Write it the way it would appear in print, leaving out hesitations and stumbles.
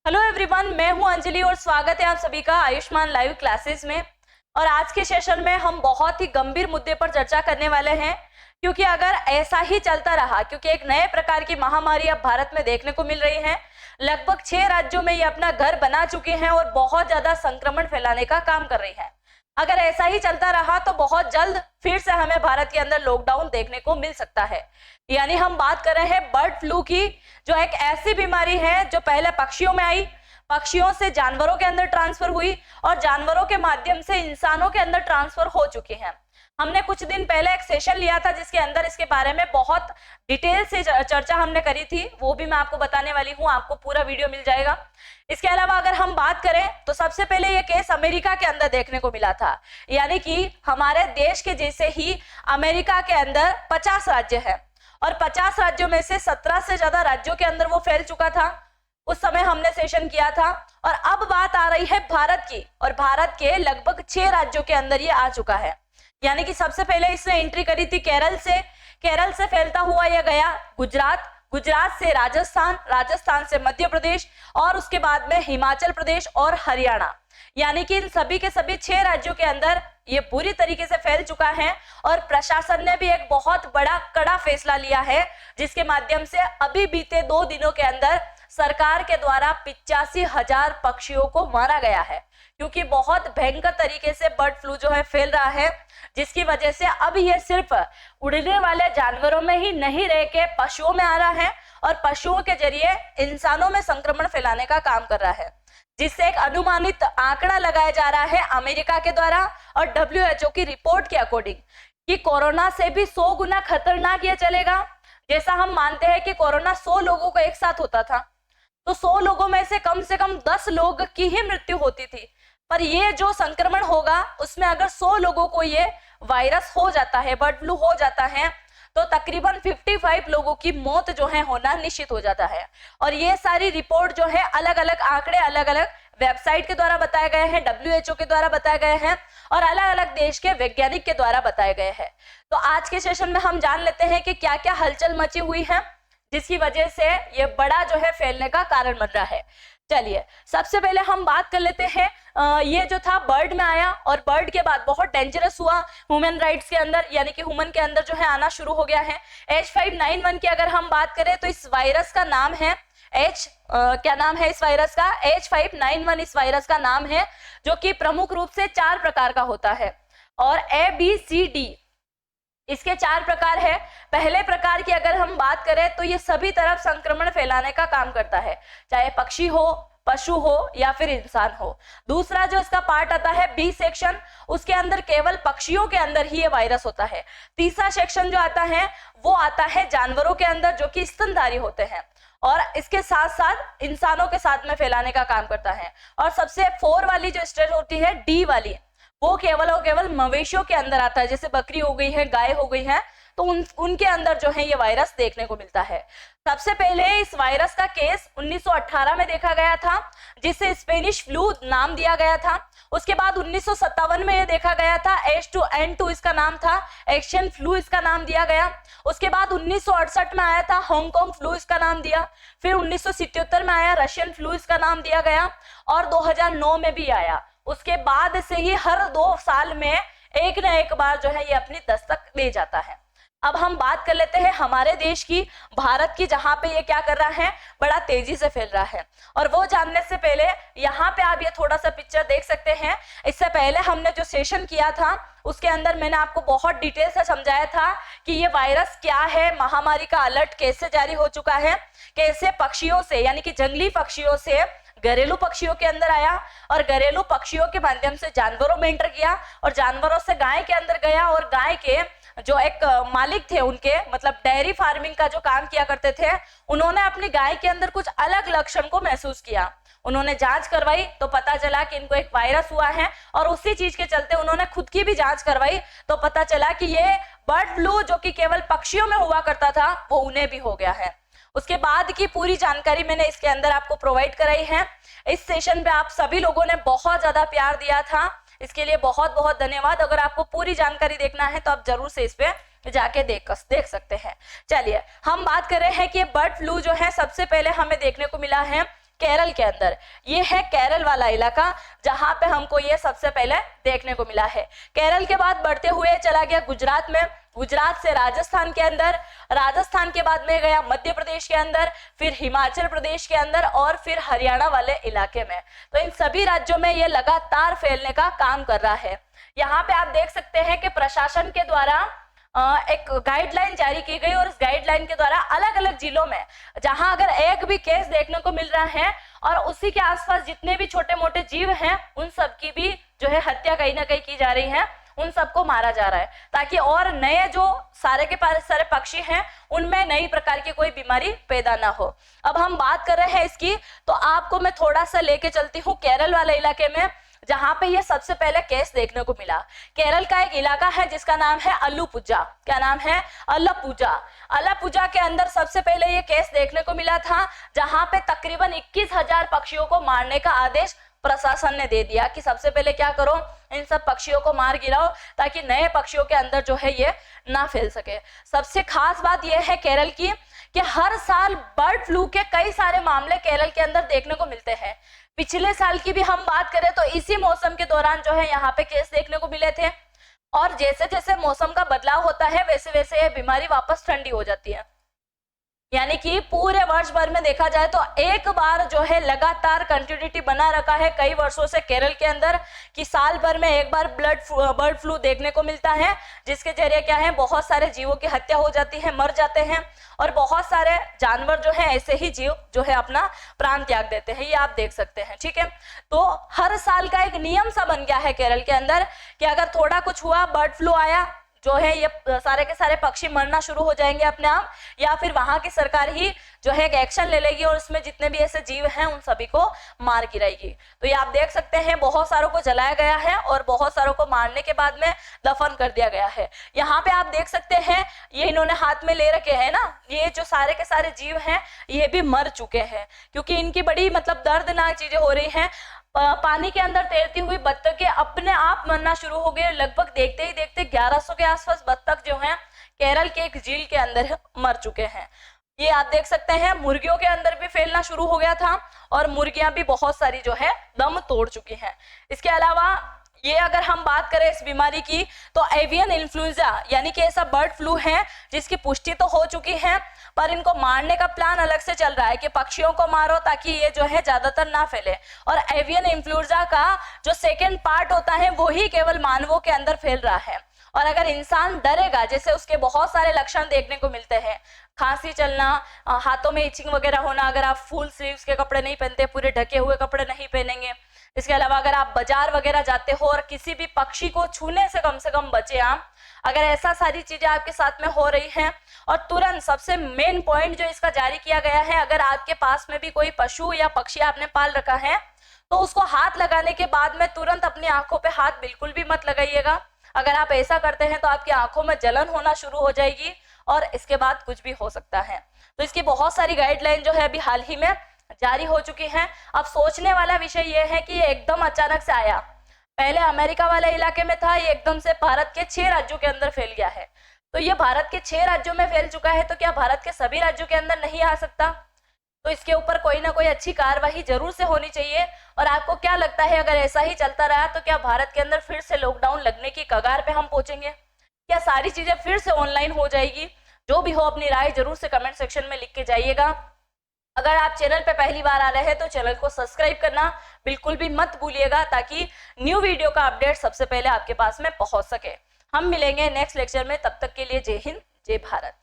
Hello everyone, मैं हूं अंजलि और स्वागत है आप सभी का आयुष्मान लाइव क्लासेस में। और आज के सेशन में हम बहुत ही गंभीर मुद्दे पर चर्चा करने वाले हैं, क्योंकि अगर ऐसा ही चलता रहा, क्योंकि एक नए प्रकार की महामारी अब भारत में देखने को मिल रही है। लगभग 6 राज्यों में ये अपना घर बना चुके हैं और बहुत ज्यादा संक्रमण फैलाने का काम कर रही है। अगर ऐसा ही चलता रहा तो बहुत जल्द फिर से हमें भारत के अंदर लॉकडाउन देखने को मिल सकता है। यानी हम बात कर रहे हैं बर्ड फ्लू की, जो एक ऐसी बीमारी है जो पहले पक्षियों में आई, पक्षियों से जानवरों के अंदर ट्रांसफर हुई और जानवरों के माध्यम से इंसानों के अंदर ट्रांसफर हो चुकी है। हमने कुछ दिन पहले एक सेशन लिया था जिसके अंदर इसके बारे में बहुत डिटेल से चर्चा हमने करी थी, वो भी मैं आपको बताने वाली हूँ, आपको पूरा वीडियो मिल जाएगा। इसके अलावा अगर हम बात करें तो सबसे पहले ये केस अमेरिका के अंदर देखने को मिला था, यानी कि हमारे देश के जैसे ही अमेरिका के अंदर 50 राज्य है और 50 राज्यों में से 17 से ज्यादा राज्यों के अंदर वो फैल चुका था। उस समय हमने सेशन किया था और अब बात आ रही है भारत की, और भारत के लगभग 6 राज्यों के अंदर ये आ चुका है। यानी कि सबसे पहले इसने एंट्री करी थी केरल से फैलता हुआ यह गया गुजरात, गुजरात से राजस्थान, राजस्थान से मध्य प्रदेश और उसके बाद में हिमाचल प्रदेश और हरियाणा। यानी कि इन सभी के सभी 6 राज्यों के अंदर ये पूरी तरीके से फैल चुका है और प्रशासन ने भी एक बहुत बड़ा कड़ा फैसला लिया है, जिसके माध्यम से अभी बीते 2 दिनों के अंदर सरकार के द्वारा 85,000 पक्षियों को मारा गया है, क्योंकि बहुत भयंकर तरीके से बर्ड फ्लू जो है फैल रहा है, जिसकी वजह से अब ये सिर्फ उड़ने वाले जानवरों में ही नहीं रह के पशुओं में आ रहा है और पशुओं के जरिए इंसानों में संक्रमण फैलाने का काम कर रहा है, जिससे एक अनुमानित आंकड़ा लगाया जा रहा है अमेरिका के द्वारा और WHO की रिपोर्ट के अकॉर्डिंग कि कोरोना से भी 100 गुना खतरनाक ये चलेगा। जैसा हम मानते हैं कि कोरोना 100 लोगों को एक साथ होता था, तो 100 लोगों में से कम 10 लोग की ही मृत्यु होती थी। पर ये जो संक्रमण होगा उसमें अगर 100 लोगों को ये वायरस हो जाता है, बर्ड फ्लू हो जाता है, तो तकरीबन 55 लोगों की मौत जो है होना निश्चित हो जाता है। और ये सारी रिपोर्ट जो है अलग अलग आंकड़े अलग अलग वेबसाइट के द्वारा बताए गए हैं, WHO के द्वारा बताए गए हैं और अलग अलग देश के वैज्ञानिक के द्वारा बताए गए हैं। तो आज के सेशन में हम जान लेते हैं कि क्या क्या हलचल मची हुई है जिसकी वजह से ये बड़ा जो है फैलने का कारण बन रहा है। चलिए सबसे पहले हम बात कर लेते हैं, ये जो था बर्ड में आया और बर्ड के बाद बहुत डेंजरस हुआ ह्यूमन राइट्स के अंदर, यानी कि ह्यूमन के अंदर जो है आना शुरू हो गया है। H5N1 की अगर हम बात करें तो इस वायरस का नाम है क्या नाम है इस वायरस का? H5N1 इस वायरस का नाम है, जो कि प्रमुख रूप से 4 प्रकार का होता है और ABCD इसके 4 प्रकार है। पहले प्रकार की अगर हम बात करें तो ये सभी तरफ संक्रमण फैलाने का काम करता है, चाहे पक्षी हो, पशु हो या फिर इंसान हो। दूसरा जो इसका पार्ट आता है B सेक्शन, उसके अंदर केवल पक्षियों के अंदर ही ये वायरस होता है। तीसरा सेक्शन जो आता है वो आता है जानवरों के अंदर, जो कि स्तनधारी होते हैं और इसके साथ साथ इंसानों के साथ में फैलाने का काम करता है। और सबसे 4 वाली जो स्टेज होती है D वाली, वो केवल और केवल मवेशियों के अंदर आता है, जैसे बकरी हो गई है, गाय हो गई है, तो उनके अंदर जो है ये वायरस देखने को मिलता है। सबसे पहले इस वायरस का केस 1918 में देखा गया था, जिसे स्पेनिश फ्लू नाम दिया गया था। उसके बाद 1957 में ये देखा गया था, H2N2 इसका नाम था, एशियन फ्लू इसका नाम दिया गया। उसके बाद 1968 में आया था हांगकांग फ्लू इसका नाम दिया, फिर 1977 में आया रशियन फ्लू इसका नाम दिया गया और 2009 में भी आया। उसके बाद से ही हर 2 साल में एक न एक बार जो है ये अपनी दस्तक ले जाता है। अब हम बात कर लेते हैं हमारे देश की, भारत की, जहां पे ये क्या कर रहा है, बड़ा तेजी से फैल रहा है। और वो जानने से पहले यहाँ पे आप ये थोड़ा सा पिक्चर देख सकते हैं। इससे पहले हमने जो सेशन किया था उसके अंदर मैंने आपको बहुत डिटेल से समझाया था कि ये वायरस क्या है, महामारी का अलर्ट कैसे जारी हो चुका है, कैसे पक्षियों से यानी कि जंगली पक्षियों से घरेलू पक्षियों के अंदर आया और घरेलू पक्षियों के माध्यम से जानवरों में एंटर किया और जानवरों से गाय के अंदर गया और गाय के जो एक मालिक थे, उनके मतलब डेयरी फार्मिंग का जो काम किया करते थे, उन्होंने अपनी गाय के अंदर कुछ अलग लक्षण को महसूस किया। उन्होंने जांच करवाई तो पता चला कि इनको एक वायरस हुआ है और उसी चीज के चलते उन्होंने खुद की भी जांच करवाई तो पता चला कि ये बर्ड फ्लू जो कि केवल पक्षियों में हुआ करता था वो उन्हें भी हो गया है। उसके बाद की पूरी जानकारी मैंने इसके अंदर आपको प्रोवाइड कराई है। इस सेशन पे आप सभी लोगों ने बहुत ज्यादा प्यार दिया था, इसके लिए बहुत बहुत धन्यवाद। अगर आपको पूरी जानकारी देखना है तो आप जरूर से इस पे जाके देख सकते हैं। चलिए हम बात कर रहे हैं कि बर्ड फ्लू जो है सबसे पहले हमें देखने को मिला है केरल के अंदर। ये है केरल वाला इलाका जहां पे हमको ये सबसे पहले देखने को मिला है। केरल के बाद बढ़ते हुए चला गया गुजरात में, गुजरात से राजस्थान के अंदर, राजस्थान के बाद में गया मध्य प्रदेश के अंदर, फिर हिमाचल प्रदेश के अंदर और फिर हरियाणा वाले इलाके में। तो इन सभी राज्यों में ये लगातार फैलने का काम कर रहा है। यहाँ पे आप देख सकते हैं कि प्रशासन के द्वारा एक गाइडलाइन जारी की गई और इस गाइडलाइन के द्वारा अलग अलग जिलों में जहां अगर एक भी केस देखने को मिल रहा है और उसी के आसपास जितने भी छोटे मोटे जीव हैं उन सब की भी जो है हत्या कहीं ना कहीं की जा रही है, उन सबको मारा जा रहा है ताकि और नए जो सारे के सारे पक्षी हैं उनमें नई प्रकार की कोई बीमारी पैदा ना हो। अब हम बात कर रहे हैं इसकी, तो आपको मैं थोड़ा सा लेके चलती हूँ केरल वाले इलाके में जहां पे ये सबसे पहले केस देखने को मिला। केरल का एक इलाका है जिसका नाम है अलुपुजा। क्या नाम है? अलपुजा। अलपुजा के अंदर सबसे पहले ये केस देखने को मिला था जहां पे तकरीबन 21,000 पक्षियों को मारने का आदेश प्रशासन ने दे दिया कि सबसे पहले क्या करो, इन सब पक्षियों को मार गिराओ ताकि नए पक्षियों के अंदर जो है ये ना फैल सके। सबसे खास बात यह है केरल की कि हर साल बर्ड फ्लू के कई सारे मामले केरल के अंदर देखने को मिलते हैं। पिछले साल की भी हम बात करें तो इसी मौसम के दौरान जो है यहाँ पे केस देखने को मिले थे और जैसे जैसे मौसम का बदलाव होता है वैसे वैसे ये बीमारी वापस ठंडी हो जाती है। यानी कि पूरे वर्ष भर में देखा जाए तो एक बार जो है लगातार कंटिन्यूटी बना रखा है कई वर्षों से केरल के अंदर कि साल भर में एक बार बर्ड फ्लू देखने को मिलता है जिसके जरिए क्या है बहुत सारे जीवों की हत्या हो जाती है, मर जाते हैं और बहुत सारे जानवर जो है ऐसे ही जीव जो है अपना प्राण त्याग देते हैं। ये आप देख सकते हैं, ठीक है। तो हर साल का एक नियम सा बन गया है केरल के अंदर कि अगर थोड़ा कुछ हुआ, बर्ड फ्लू आया, जो है ये सारे के सारे पक्षी मरना शुरू हो जाएंगे अपने आप, या फिर वहां की सरकार ही जो है एक एक्शन ले लेगी और उसमें जितने भी ऐसे जीव हैं उन सभी को मार गिराएगी। तो ये आप देख सकते हैं बहुत सारों को जलाया गया है और बहुत सारों को मारने के बाद में दफन कर दिया गया है। यहाँ पे आप देख सकते हैं ये इन्होंने हाथ में ले रखे हैं ना, ये जो सारे के सारे जीव हैं ये भी मर चुके हैं क्योंकि इनकी बड़ी मतलब दर्दनाक चीजें हो रही हैं। पानी के अंदर तैरती हुई बत्तखें अपने आप मरना शुरू हो गए। लगभग देखते ही देखते 1100 के आसपास बत्तख जो हैं केरल के एक झील के अंदर मर चुके हैं। ये आप देख सकते हैं मुर्गियों के अंदर भी फैलना शुरू हो गया था और मुर्गियां भी बहुत सारी जो है दम तोड़ चुकी हैं। इसके अलावा ये अगर हम बात करें इस बीमारी की तो एवियन इन्फ्लुएंजा यानी कि ऐसा बर्ड फ्लू है जिसकी पुष्टि तो हो चुकी है पर इनको मारने का प्लान अलग से चल रहा है कि पक्षियों को मारो ताकि ये जो है ज्यादातर ना फैले। और एवियन इन्फ्लुएंजा का जो सेकेंड पार्ट होता है वो ही केवल मानवों के अंदर फैल रहा है। और अगर इंसान डरेगा, जैसे उसके बहुत सारे लक्षण देखने को मिलते हैं, खांसी चलना, हाथों में इचिंग वगैरह होना, अगर आप फुल स्लीव्स के कपड़े नहीं पहनते, पूरे ढके हुए कपड़े नहीं पहनेंगे। इसके अलावा अगर आप बाजार वगैरह जाते हो और किसी भी पक्षी को छूने से कम बचे आप, अगर ऐसा सारी चीजें आपके साथ में हो रही हैं। और तुरंत सबसे मेन पॉइंट जो इसका जारी किया गया है, अगर आपके पास में भी कोई पशु या पक्षी आपने पाल रखा है तो उसको हाथ लगाने के बाद में तुरंत अपनी आंखों पे हाथ बिल्कुल भी मत लगाइएगा। अगर आप ऐसा करते हैं तो आपकी आंखों में जलन होना शुरू हो जाएगी और इसके बाद कुछ भी हो सकता है। तो इसकी बहुत सारी गाइडलाइन जो है अभी हाल ही में जारी हो चुकी है। अब सोचने वाला विषय यह है कि ये एकदम अचानक से आया, पहले अमेरिका वाले इलाके में था, ये एकदम से भारत के 6 राज्यों के अंदर फैल गया है। तो ये भारत के 6 राज्यों में फैल चुका है तो क्या भारत के सभी राज्यों के अंदर नहीं आ सकता? तो इसके ऊपर कोई ना कोई अच्छी कार्रवाई जरूर से होनी चाहिए। और आपको क्या लगता है अगर ऐसा ही चलता रहा तो क्या भारत के अंदर फिर से लॉकडाउन लगने की कगार पे हम पहुंचेंगे? क्या सारी चीजें फिर से ऑनलाइन हो जाएगी? जो भी हो अपनी राय जरूर से कमेंट सेक्शन में लिख के जाइएगा। अगर आप चैनल पे पहली बार आ रहे हैं तो चैनल को सब्सक्राइब करना बिल्कुल भी मत भूलिएगा ताकि न्यू वीडियो का अपडेट सबसे पहले आपके पास में पहुंच सके। हम मिलेंगे नेक्स्ट लेक्चर में, तब तक के लिए जय हिंद, जय भारत।